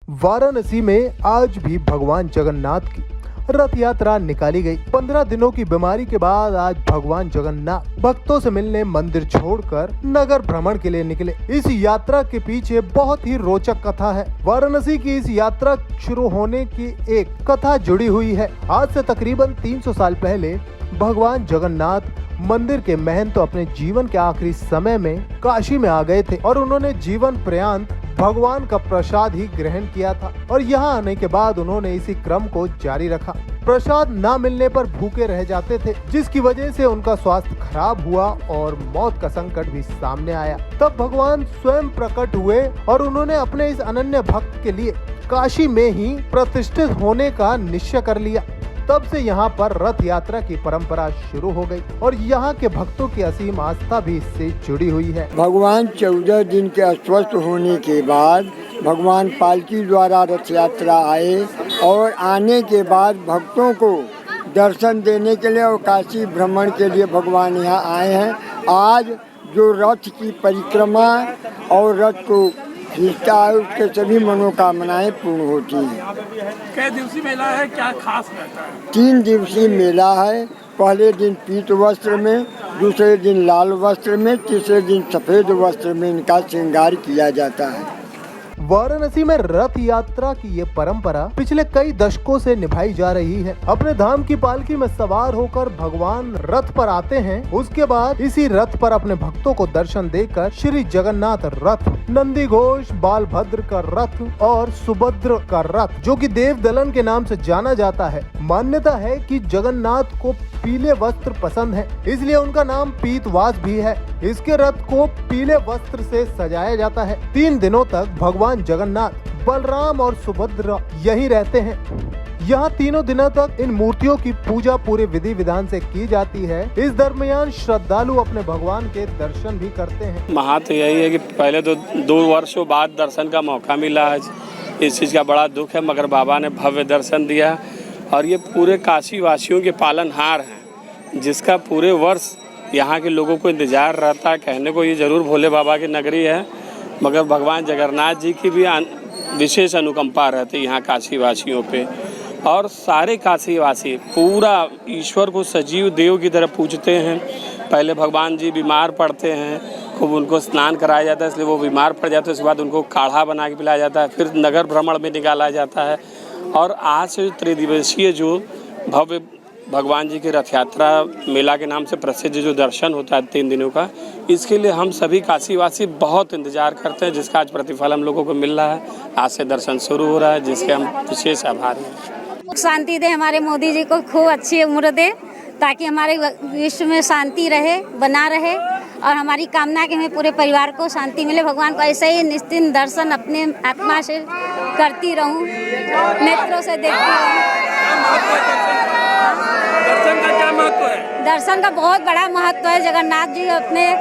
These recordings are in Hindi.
वाराणसी में आज भी भगवान जगन्नाथ की रथ यात्रा निकाली गई। 15 दिनों की बीमारी के बाद आज भगवान जगन्नाथ भक्तों से मिलने मंदिर छोड़कर नगर भ्रमण के लिए निकले। इस यात्रा के पीछे बहुत ही रोचक कथा है। वाराणसी की इस यात्रा शुरू होने की एक कथा जुड़ी हुई है। आज से तकरीबन 300 साल पहले भगवान जगन्नाथ मंदिर के महंत अपने जीवन के आखिरी समय में काशी में आ गए थे और उन्होंने जीवन पर्यंत भगवान का प्रसाद ही ग्रहण किया था और यहाँ आने के बाद उन्होंने इसी क्रम को जारी रखा। प्रसाद न मिलने पर भूखे रह जाते थे, जिसकी वजह से उनका स्वास्थ्य खराब हुआ और मौत का संकट भी सामने आया। तब भगवान स्वयं प्रकट हुए और उन्होंने अपने इस अनन्य भक्त के लिए काशी में ही प्रतिष्ठित होने का निश्चय कर लिया। तब से यहाँ पर रथ यात्रा की परंपरा शुरू हो गई और यहाँ के भक्तों की असीम आस्था भी इससे जुड़ी हुई है। भगवान 14 दिन के अस्वस्थ होने के बाद भगवान पालकी द्वारा रथ यात्रा आए और आने के बाद भक्तों को दर्शन देने के लिए और काशी भ्रमण के लिए भगवान यहाँ आए हैं। आज जो रथ की परिक्रमा और रथ को खींचता है उसके सभी मनोकामनाएं पूर्ण होती हैं। कै दिवसीय मेला है, क्या खास रहता है? 3 दिवसीय मेला है। पहले दिन पीत वस्त्र में, दूसरे दिन लाल वस्त्र में, तीसरे दिन सफेद वस्त्र में इनका श्रृंगार किया जाता है। वाराणसी में रथ यात्रा की ये परंपरा पिछले कई दशकों से निभाई जा रही है। अपने धाम की पालकी में सवार होकर भगवान रथ पर आते हैं। उसके बाद इसी रथ पर अपने भक्तों को दर्शन देकर श्री जगन्नाथ रथ, नंदी घोष, बालभद्र का रथ और सुभद्र का रथ, जो कि देव दलन के नाम से जाना जाता है। मान्यता है कि जगन्नाथ को पीले वस्त्र पसंद है, इसलिए उनका नाम पीतवास भी है। इसके रथ को पीले वस्त्र से सजाया जाता है। 3 दिनों तक भगवान जगन्नाथ, बलराम और सुभद्रा यहीं रहते हैं। यहाँ तीनों दिनों तक इन मूर्तियों की पूजा पूरे विधि विधान से की जाती है। इस दरमियान श्रद्धालु अपने भगवान के दर्शन भी करते हैं। महत्व यही है कि पहले तो 2 वर्षों बाद दर्शन का मौका मिला है। इस चीज़ का बड़ा दुख है, मगर बाबा ने भव्य दर्शन दिया और ये पूरे काशी वासियों के पालनहार हैं, जिसका पूरे वर्ष यहाँ के लोगों को इंतजार रहता है। कहने को ये ज़रूर भोले बाबा की नगरी है, मगर भगवान जगन्नाथ जी की भी विशेष अनुकंपा रहती है यहाँ काशी वासियों पे। और सारे काशी वासी पूरा ईश्वर को सजीव देव की तरह पूजते हैं। पहले भगवान जी बीमार पड़ते हैं, खूब उनको स्नान कराया जाता है, इसलिए वो बीमार पड़ जाते हैं। उसके बाद उनको काढ़ा बना के पिलाया जाता है, फिर नगर भ्रमण में निकाला जाता है। और आज से 3 दिवसीय जो भव्य भगवान जी की रथ यात्रा मेला के नाम से प्रसिद्ध जो दर्शन होता है 3 दिनों का, इसके लिए हम सभी काशीवासी बहुत इंतजार करते हैं, जिसका आज प्रतिफल हम लोगों को मिल रहा है। आज से दर्शन शुरू हो रहा है, जिसके हम विशेष आभारी हैं। शांति दे, हमारे मोदी जी को खूब अच्छी उम्र दे, ताकि हमारे विश्व में शांति रहे, बना रहे और हमारी कामना कि हमें पूरे परिवार को शांति मिले। भगवान को ऐसे ही निश्चिंत दर्शन अपने आत्मा से करती रहूं, नेत्रों से देखती रहूं। दर्शन का क्या महत्व है? दर्शन का बहुत बड़ा महत्व है। जगन्नाथ जी अपने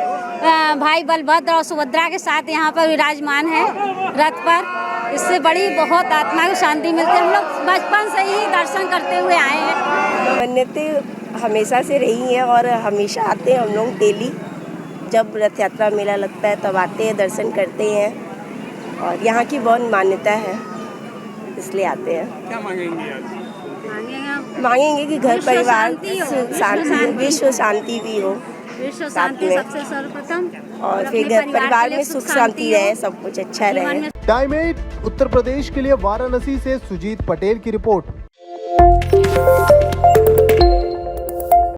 भाई बलभद्र और सुभद्रा के साथ यहाँ पर विराजमान है रथ पर। इससे बड़ी बहुत आत्मा को शांति मिलती है। हम लोग बचपन से ही दर्शन करते हुए आए हैं। मन्नतें हमेशा से रही हैं और हमेशा आते हैं हम लोग डेली। जब रथ यात्रा मेला लगता है तब आते हैं, दर्शन करते हैं और यहाँ की बहुत मान्यता है, इसलिए आते हैं। क्या मांगेंगे आज? मांगेंगे कि घर परिवार शांति, विश्व शांति भी हो, विश्व शांति सबसे सर्वप्रथम, और फिर घर परिवार में सुख शांति रहे, सब कुछ अच्छा रहे। टाइम 8 उत्तर प्रदेश के लिए वाराणसी से सुजीत पटेल की रिपोर्ट।